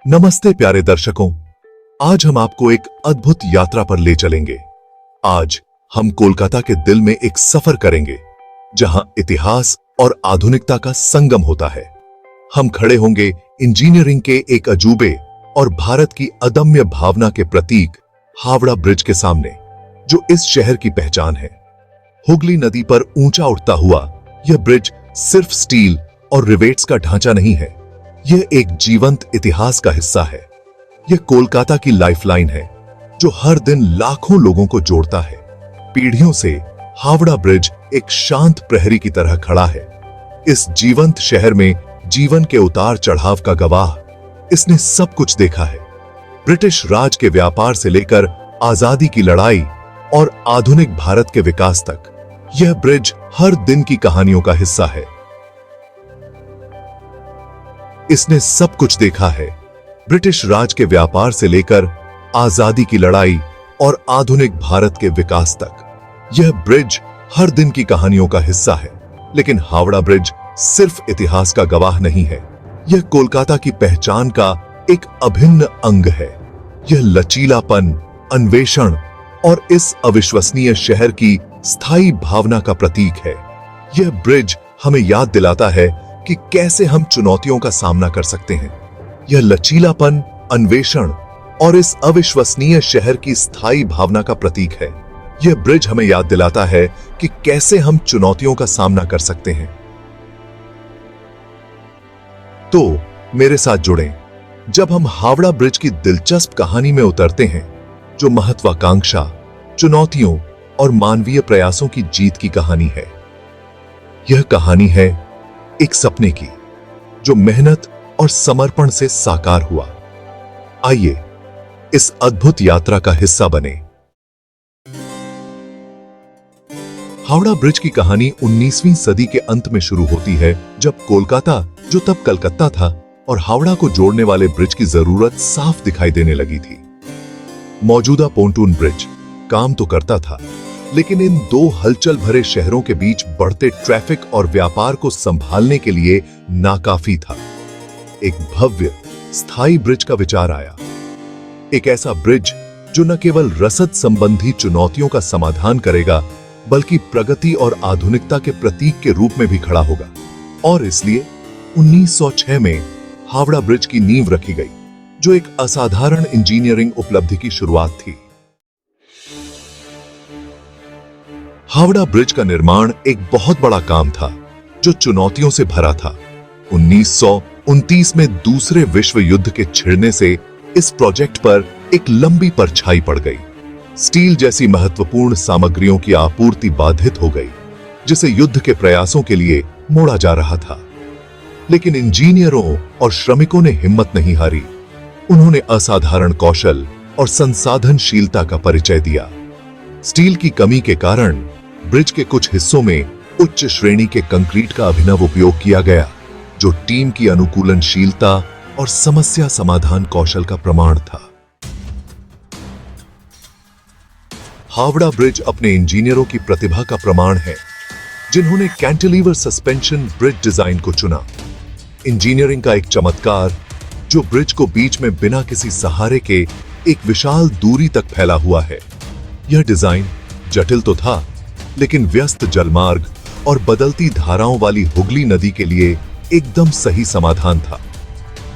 नमस्ते प्यारे दर्शकों, आज हम आपको एक अद्भुत यात्रा पर ले चलेंगे। आज हम कोलकाता के दिल में एक सफर करेंगे, जहां इतिहास और आधुनिकता का संगम होता है। हम खड़े होंगे इंजीनियरिंग के एक अजूबे और भारत की अदम्य भावना के प्रतीक हावड़ा ब्रिज के सामने, जो इस शहर की पहचान है। हुगली नदी पर ऊंचा उठता हुआ यह ब्रिज सिर्फ स्टील और रिवेट्स का ढांचा नहीं है, यह एक जीवंत इतिहास का हिस्सा है। यह कोलकाता की लाइफलाइन है, जो हर दिन लाखों लोगों को जोड़ता है। पीढ़ियों से हावड़ा ब्रिज एक शांत प्रहरी की तरह खड़ा है। इस जीवंत शहर में जीवन के उतार चढ़ाव का गवाह इसने सब कुछ देखा है। ब्रिटिश राज के व्यापार से लेकर आजादी की लड़ाई और आधुनिक भारत के विकास तक, यह ब्रिज हर दिन की कहानियों का हिस्सा है। इसने सब कुछ देखा है, ब्रिटिश राज के व्यापार से लेकर आजादी की लड़ाई और आधुनिक भारत के विकास तक। यह ब्रिज हर दिन की कहानियों का हिस्सा है। लेकिन हावड़ा ब्रिज सिर्फ इतिहास का गवाह नहीं है, यह कोलकाता की पहचान का एक अभिन्न अंग है। यह लचीलापन, अन्वेषण और इस अविश्वसनीय शहर की स्थायी भावना का प्रतीक है। यह ब्रिज हमें याद दिलाता है कि कैसे हम चुनौतियों का सामना कर सकते हैं। यह लचीलापन, अन्वेषण और इस अविश्वसनीय शहर की स्थायी भावना का प्रतीक है। यह ब्रिज हमें याद दिलाता है कि कैसे हम चुनौतियों का सामना कर सकते हैं। तो मेरे साथ जुड़ें जब हम हावड़ा ब्रिज की दिलचस्प कहानी में उतरते हैं, जो महत्वाकांक्षा, चुनौतियों और मानवीय प्रयासों की जीत की कहानी है। यह कहानी है एक सपने की, जो मेहनत और समर्पण से साकार हुआ। आइए इस अद्भुत यात्रा का हिस्सा बने। हावड़ा ब्रिज की कहानी 19वीं सदी के अंत में शुरू होती है, जब कोलकाता, जो तब कलकत्ता था, और हावड़ा को जोड़ने वाले ब्रिज की जरूरत साफ दिखाई देने लगी थी। मौजूदा पोंटून ब्रिज काम तो करता था, लेकिन इन दो हलचल भरे शहरों के बीच बढ़ते ट्रैफिक और व्यापार को संभालने के लिए नाकाफी था। एक भव्य, स्थायी ब्रिज का विचार आया। एक ऐसा ब्रिज जो न केवल रसद संबंधी चुनौतियों का समाधान करेगा, बल्कि प्रगति और आधुनिकता के प्रतीक के रूप में भी खड़ा होगा। और इसलिए 1906 में हावड़ा ब्रिज की नींव रखी गई, जो एक असाधारण इंजीनियरिंग उपलब्धि की शुरुआत थी। हावड़ा ब्रिज का निर्माण एक बहुत बड़ा काम था, जो चुनौतियों से भरा था। 1929 में दूसरे विश्व युद्ध के छिड़ने से इस प्रोजेक्ट पर एक लंबी परछाई पड़ गई। स्टील जैसी महत्वपूर्ण सामग्रियों की आपूर्ति बाधित हो गई, जिसे युद्ध के प्रयासों के लिए मोड़ा जा रहा था। लेकिन इंजीनियरों और श्रमिकों ने हिम्मत नहीं हारी। उन्होंने असाधारण कौशल और संसाधनशीलता का परिचय दिया। स्टील की कमी के कारण ब्रिज के कुछ हिस्सों में उच्च श्रेणी के कंक्रीट का अभिनव उपयोग किया गया, जो टीम की अनुकूलनशीलता और समस्या समाधान कौशल का प्रमाण था। हावड़ा ब्रिज अपने इंजीनियरों की प्रतिभा का प्रमाण है, जिन्होंने कैंटिलीवर सस्पेंशन ब्रिज डिजाइन को चुना। इंजीनियरिंग का एक चमत्कार, जो ब्रिज को बीच में बिना किसी सहारे के एक विशाल दूरी तक फैला हुआ है। यह डिजाइन जटिल तो था, लेकिन व्यस्त जलमार्ग और बदलती धाराओं वाली हुगली नदी के लिए एकदम सही समाधान था।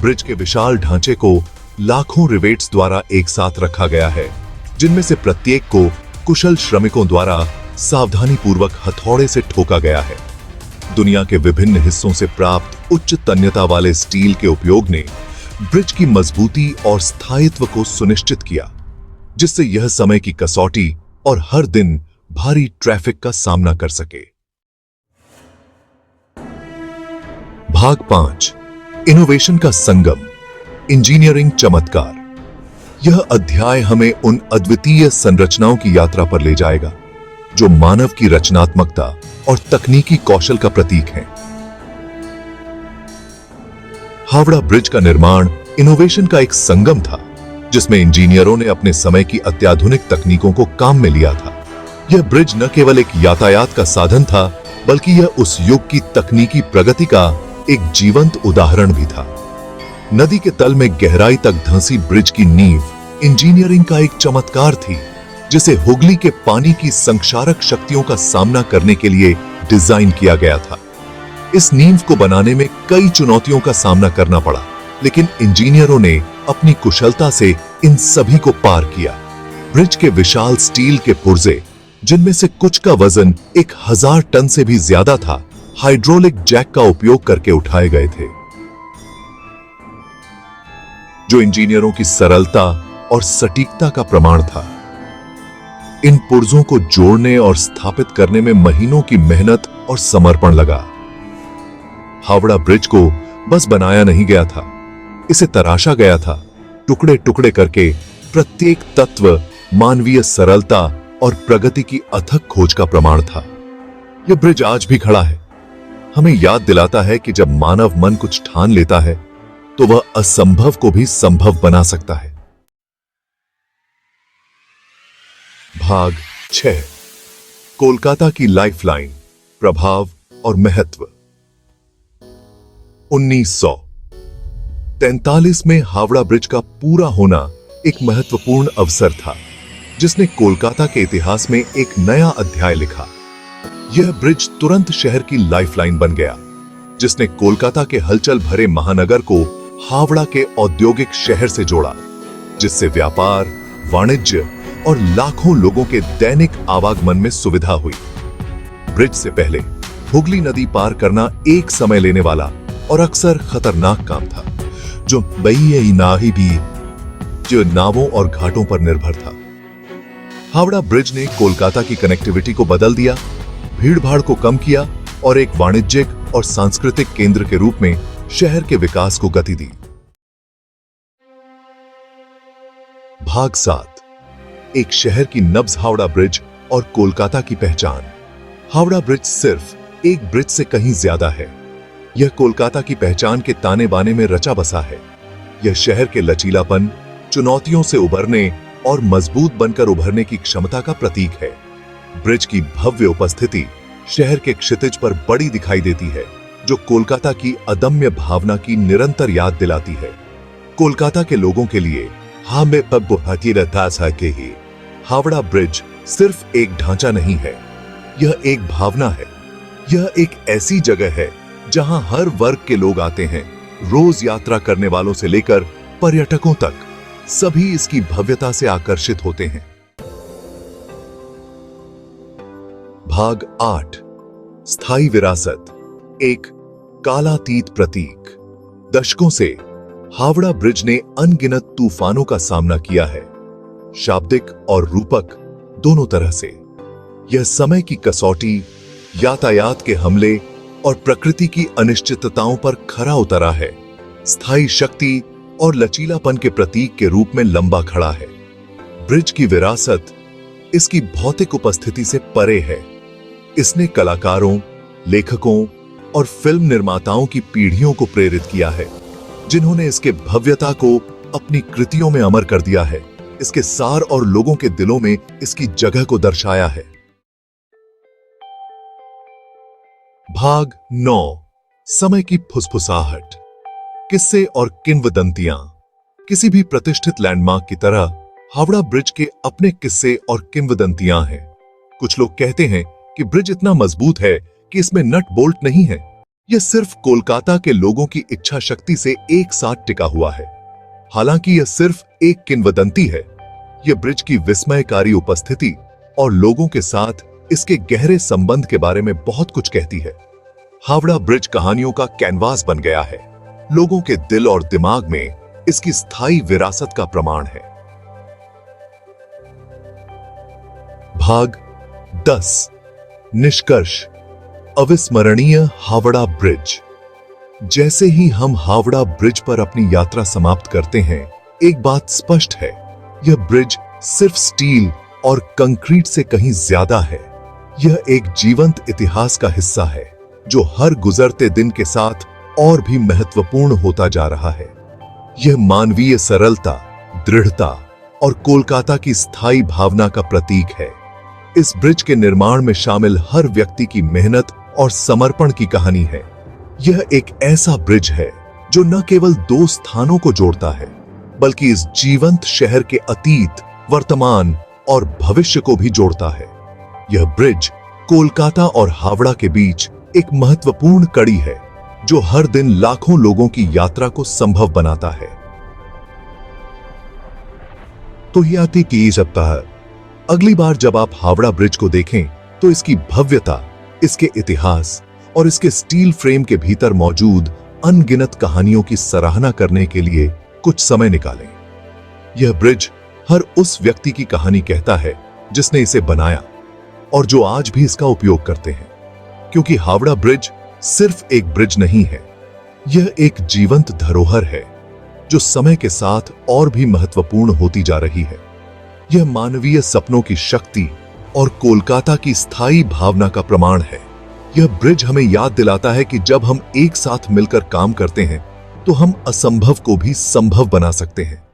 ब्रिज के विशाल ढांचे को लाखों रिवेट्स द्वारा एक साथ रखा गया है, जिनमें से प्रत्येक को कुशल श्रमिकों द्वारा सावधानीपूर्वक हथौड़े से ठोका गया है। दुनिया के विभिन्न हिस्सों से प्राप्त उच्च तन्यता वाले स्टील के उपयोग ने ब्रिज की मजबूती और स्थायित्व को सुनिश्चित किया, जिससे यह समय की कसौटी और हर दिन भारी ट्रैफिक का सामना कर सके। भाग 5, इनोवेशन का संगम, इंजीनियरिंग चमत्कार। यह अध्याय हमें उन अद्वितीय संरचनाओं की यात्रा पर ले जाएगा, जो मानव की रचनात्मकता और तकनीकी कौशल का प्रतीक हैं। हावड़ा ब्रिज का निर्माण इनोवेशन का एक संगम था, जिसमें इंजीनियरों ने अपने समय की अत्याधुनिक तकनीकों को काम में लिया था। यह ब्रिज न केवल एक यातायात का साधन था, बल्कि यह उस युग की तकनीकी प्रगति का एक जीवंत उदाहरण भी था। नदी के तल में गहराई तक धंसी ब्रिज की नींव इंजीनियरिंग का एक चमत्कार थी, जिसे हुगली के पानी की संक्षारक शक्तियों का सामना करने के लिए डिजाइन किया गया था। इस नींव को बनाने में कई चुनौतियों का सामना करना पड़ा, लेकिन इंजीनियरों ने अपनी कुशलता से इन सभी को पार किया। ब्रिज के विशाल स्टील के पुर्जे, जिनमें से कुछ का वजन 1000 टन से भी ज्यादा था, हाइड्रोलिक जैक का उपयोग करके उठाए गए थे, जो इंजीनियरों की सरलता और सटीकता का प्रमाण था। इन पुर्जों को जोड़ने और स्थापित करने में महीनों की मेहनत और समर्पण लगा। हावड़ा ब्रिज को बस बनाया नहीं गया था, इसे तराशा गया था। टुकड़े टुकड़े करके प्रत्येक तत्व मानवीय सरलता और प्रगति की अथक खोज का प्रमाण था। यह ब्रिज आज भी खड़ा है, हमें याद दिलाता है कि जब मानव मन कुछ ठान लेता है तो वह असंभव को भी संभव बना सकता है। भाग 6, कोलकाता की लाइफलाइन, प्रभाव और महत्व। 1943 में हावड़ा ब्रिज का पूरा होना एक महत्वपूर्ण अवसर था, जिसने कोलकाता के इतिहास में एक नया अध्याय लिखा। यह ब्रिज तुरंत शहर की लाइफलाइन बन गया, जिसने कोलकाता के हलचल भरे महानगर को हावड़ा के औद्योगिक शहर से जोड़ा, जिससे व्यापार, वाणिज्य और लाखों लोगों के दैनिक आवागमन में सुविधा हुई। ब्रिज से पहले हुगली नदी पार करना एक समय लेने वाला और अक्सर खतरनाक काम था, जो नावों और घाटों पर निर्भर था। हावड़ा ब्रिज ने कोलकाता की कनेक्टिविटी को बदल दिया, भीड़भाड़ को कम किया और एक वाणिज्यिक और सांस्कृतिक केंद्र के रूप में शहर के विकास को गति दी। भाग 7, एक शहर की नब्ज, हावड़ा ब्रिज और कोलकाता की पहचान। हावड़ा ब्रिज सिर्फ एक ब्रिज से कहीं ज्यादा है। यह कोलकाता की पहचान के ताने बाने में रचा बसा है। यह शहर के लचीलापन, चुनौतियों से उबरने और मजबूत बनकर उभरने की क्षमता का प्रतीक है। ब्रिज की भव्य उपस्थिति शहर के क्षितिज पर बड़ी दिखाई देती है, जो कोलकाता की अदम्य भावना की निरंतर याद दिलाती है। कोलकाता के लोगों के लिए हावड़ा ब्रिज सिर्फ एक ढांचा नहीं है, यह एक भावना है। यह एक ऐसी जगह है जहां हर वर्ग के लोग आते हैं। रोज यात्रा करने वालों से लेकर पर्यटकों तक सभी इसकी भव्यता से आकर्षित होते हैं। भाग 8, स्थायी विरासत, एक कालातीत प्रतीक। दशकों से हावड़ा ब्रिज ने अनगिनत तूफानों का सामना किया है, शाब्दिक और रूपक दोनों तरह से। यह समय की कसौटी, यातायात के हमले और प्रकृति की अनिश्चितताओं पर खरा उतरा है। स्थायी शक्ति और लचीलापन के प्रतीक के रूप में लंबा खड़ा है। ब्रिज की विरासत इसकी भौतिक उपस्थिति से परे है। इसने कलाकारों, लेखकों और फिल्म निर्माताओं की पीढ़ियों को प्रेरित किया है, जिन्होंने इसके भव्यता को अपनी कृतियों में अमर कर दिया है। इसके सार और लोगों के दिलों में इसकी जगह को दर्शाया है। भाग 9, समय की फुसफुसाहट, किस्से और किंवदंतियां। किसी भी प्रतिष्ठित लैंडमार्क की तरह हावड़ा ब्रिज के अपने किस्से और किंवदंतियां हैं। कुछ लोग कहते हैं कि ब्रिज इतना मजबूत है कि इसमें नट बोल्ट नहीं है। यह सिर्फ कोलकाता के लोगों की इच्छा शक्ति से एक साथ टिका हुआ है। हालांकि यह सिर्फ एक किंवदंती है, यह ब्रिज की विस्मयकारी उपस्थिति और लोगों के साथ इसके गहरे संबंध के बारे में बहुत कुछ कहती है। हावड़ा ब्रिज कहानियों का कैनवास बन गया है। लोगों के दिल और दिमाग में इसकी स्थायी विरासत का प्रमाण है। भाग 10, निष्कर्ष, अविस्मरणीय हावड़ा ब्रिज। जैसे ही हम हावड़ा ब्रिज पर अपनी यात्रा समाप्त करते हैं, एक बात स्पष्ट है, यह ब्रिज सिर्फ स्टील और कंक्रीट से कहीं ज्यादा है। यह एक जीवंत इतिहास का हिस्सा है, जो हर गुजरते दिन के साथ और भी महत्वपूर्ण होता जा रहा है। यह मानवीय सरलता, दृढ़ता और कोलकाता की स्थायी भावना का प्रतीक है। इस ब्रिज के निर्माण में शामिल हर व्यक्ति की मेहनत और समर्पण की कहानी है। यह एक ऐसा ब्रिज है जो न केवल दो स्थानों को जोड़ता है बल्कि इस जीवंत शहर के अतीत, वर्तमान और भविष्य को भी जोड़ता है। यह ब्रिज कोलकाता और हावड़ा के बीच एक महत्वपूर्ण कड़ी है जो हर दिन लाखों लोगों की यात्रा को संभव बनाता है। तो यात्री की सप्ताह, अगली बार जब आप हावड़ा ब्रिज को देखें तो इसकी भव्यता, इसके इतिहास और इसके स्टील फ्रेम के भीतर मौजूद अनगिनत कहानियों की सराहना करने के लिए कुछ समय निकालें। यह ब्रिज हर उस व्यक्ति की कहानी कहता है जिसने इसे बनाया और जो आज भी इसका उपयोग करते हैं, क्योंकि हावड़ा ब्रिज सिर्फ एक ब्रिज नहीं है, यह एक जीवंत धरोहर है जो समय के साथ और भी महत्वपूर्ण होती जा रही है। यह मानवीय सपनों की शक्ति और कोलकाता की स्थायी भावना का प्रमाण है। यह ब्रिज हमें याद दिलाता है कि जब हम एक साथ मिलकर काम करते हैं तो हम असंभव को भी संभव बना सकते हैं।